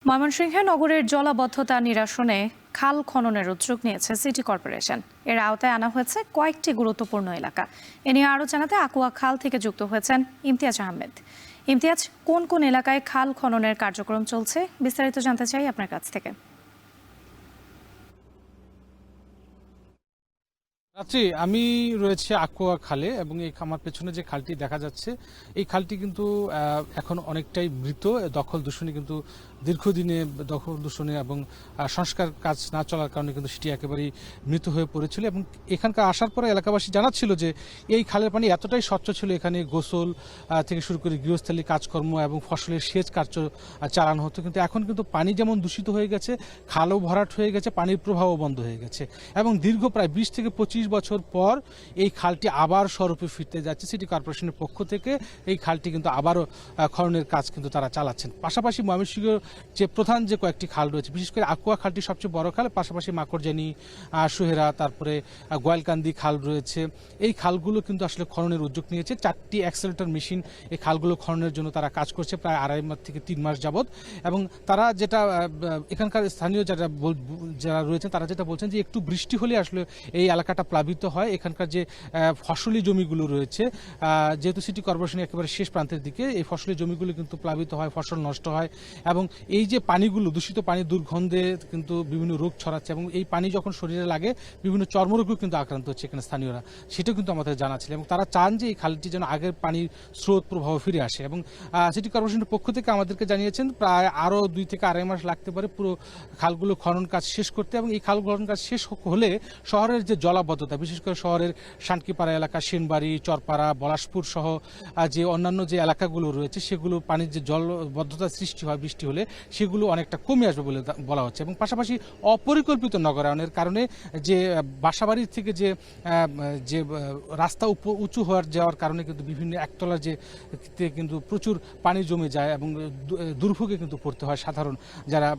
ময়মনসিংহে নগরের জলাবদ্ধতা নিরসনে খাল খননের উদ্যোগ নিয়েছে সিটি কর্পোরেশন। এর আওতায় আনা হয়েছে কয়েকটি গুরুত্বপূর্ণ এলাকা। এ নিয়ে আরও জানাতে আকুয়া খাল থেকে যুক্ত হয়েছেন ইমতিয়াজ আহমেদ। ইমতিয়াজ, কোন কোন এলাকায় খাল খননের কার্যক্রম চলছে, বিস্তারিত জানতে চাই আপনার কাছ থেকে। রাত্রি আমি রয়েছে আকুয়া খালে এবং এই আমার পেছনে যে খালটি দেখা যাচ্ছে এই খালটি কিন্তু এখন অনেকটাই মৃত। দখল দূষণে কিন্তু দীর্ঘদিনে দখল দূষণে এবং সংস্কার কাজ না চলার কারণে কিন্তু সেটি একেবারেই মৃত হয়ে পড়েছিল এবং এখানকার আসার পরে এলাকাবাসী জানাচ্ছিল যে এই খালের পানি এতটাই স্বচ্ছ ছিল, এখানে গোসল থেকে শুরু করে গৃহস্থালী কাজকর্ম এবং ফসলের সেচ কার্য চালানো হতো। কিন্তু এখন কিন্তু পানি যেমন দূষিত হয়ে গেছে, খালও ভরাট হয়ে গেছে, পানির প্রবাহও বন্ধ হয়ে গেছে এবং দীর্ঘ প্রায় 20 থেকে 25 বছর পর এই খালটি আবার স্বরূপে ফিরতে যাচ্ছে। সিটি কর্পোরেশনের পক্ষ থেকে এই খালটি কিন্তু আবারও খননের কাজ কিন্তু তারা চালাচ্ছেন। পাশাপাশি ময়মনসিংহের যে প্রধান যে কয়েকটি খাল রয়েছে, বিশেষ করে আকুয়া খালটি সবচেয়ে বড় খাল, পাশাপাশি মাকড়জানি, সুহেরা, তারপরে গোয়ালকান্দি খাল রয়েছে। এই খালগুলো কিন্তু আসলে খননের উদ্যোগ নিয়েছে। 4টি অ্যাক্সেলেটর মেশিন এই খালগুলো খননের জন্য তারা কাজ করছে প্রায় 2.5 মাস থেকে 3 মাস যাবৎ। এবং তারা যেটা এখানকার স্থানীয় যারা রয়েছেন তারা যেটা বলছেন যে একটু বৃষ্টি হলে আসলে এই এলাকাটা প্লাবিত হয়। এখানকার যে ফসলি জমিগুলো রয়েছে, যেহেতু সিটি কর্পোরেশনের একেবারে শেষ প্রান্তের দিকে, এই ফসলি জমিগুলো কিন্তু প্লাবিত হয়, ফসল নষ্ট হয় এবং এই যে পানিগুলো, দূষিত পানি দুর্গন্ধে কিন্তু বিভিন্ন রোগ ছড়াচ্ছে এবং এই পানি যখন শরীরে লাগে বিভিন্ন চর্মরোগও কিন্তু আক্রান্ত হচ্ছে এখানে স্থানীয়রা। সেটাও কিন্তু আমাদের জানা ছিল এবং তারা চান যে এই খালটি যেন আগের পানির স্রোত প্রবাহ ফিরে আসে এবং সিটি কর্পোরেশনের পক্ষ থেকে আমাদেরকে জানিয়েছেন প্রায় আরও 2 থেকে 2.5 মাস লাগতে পারে পুরো খালগুলো খনন কাজ শেষ করতে। এবং এই খাল খনন কাজ শেষ হলে শহরের যে জলাবদ্ধতা, বিশেষ করে শহরের শানকিপাড়া এলাকা, সেনবাড়ি, চরপাড়া, পলাশপুর সহ যে অন্যান্য যে এলাকাগুলো রয়েছে সেগুলো পানির যে জলবদ্ধতা সৃষ্টি হয় বৃষ্টি হলে, সেগুলো অনেকটা কমে আসবে বলে বলা হচ্ছে। এবং পাশাপাশি অপরিকল্পিত নগরায়নের কারণে যে বাসাবাড়ির থেকে যে রাস্তা উঁচু যাওয়ার কারণে কিন্তু বিভিন্ন একতলার যে কিন্তু প্রচুর পানি জমে যায় এবং দুর্ভোগে কিন্তু পড়তে হয় সাধারণ যারা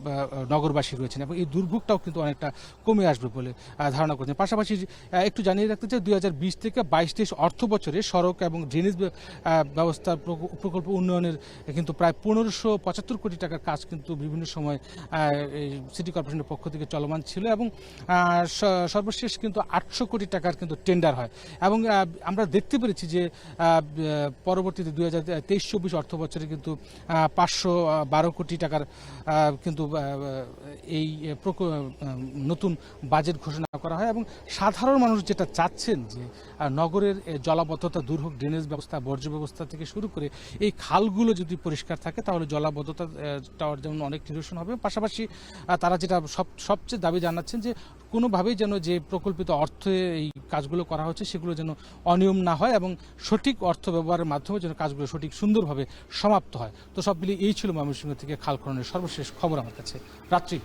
নগরবাসী রয়েছেন এবং এই দুর্ভোগটাও কিন্তু অনেকটা কমে আসবে বলে ধারণা করছেন। পাশাপাশি একটু জানিয়ে রাখতে চাই, 2020 থেকে 22-23 অর্থ বছরে সড়ক এবং ড্রেনেজ ব্যবস্থা প্রকল্প উন্নয়নের কিন্তু প্রায় 1575 কোটি টাকার কাজ কিন্তু বিভিন্ন সময় সিটি কর্পোরেশনের পক্ষ থেকে চলমান ছিল এবং সর্বশেষ কিন্তু 800 কোটি টাকার কিন্তু টেন্ডার হয় এবং আমরা দেখতে পেরেছি যে পরবর্তীতে 2023-24 অর্থ বছরে কিন্তু 512 কোটি টাকার কিন্তু এই নতুন বাজেট ঘোষণা করা হয় এবং সাধারণ মানুষ যেটা চাচ্ছেন যে নগরের জলাবদ্ধতা দূর হোক, ড্রেনেজ ব্যবস্থা, বর্জ্য ব্যবস্থা থেকে শুরু করে এই খালগুলো যদি পরিষ্কার থাকে তাহলে জলাবদ্ধতার যেমন অনেক নিরসন হবে। পাশাপাশি তারা যেটা সবচেয়ে দাবি জানাচ্ছেন যে কোনোভাবেই যেন যে প্রকল্পিত অর্থে এই কাজগুলো করা হচ্ছে সেগুলো যেন অনিয়ম না হয় এবং সঠিক অর্থ ব্যবহারের মাধ্যমে যেন কাজগুলো সঠিক সুন্দরভাবে সমাপ্ত হয়। তো সব মিলিয়ে এই ছিল ময়মনসিংহ থেকে খাল খননের সর্বশেষ খবর আমার কাছে। রাত্রি।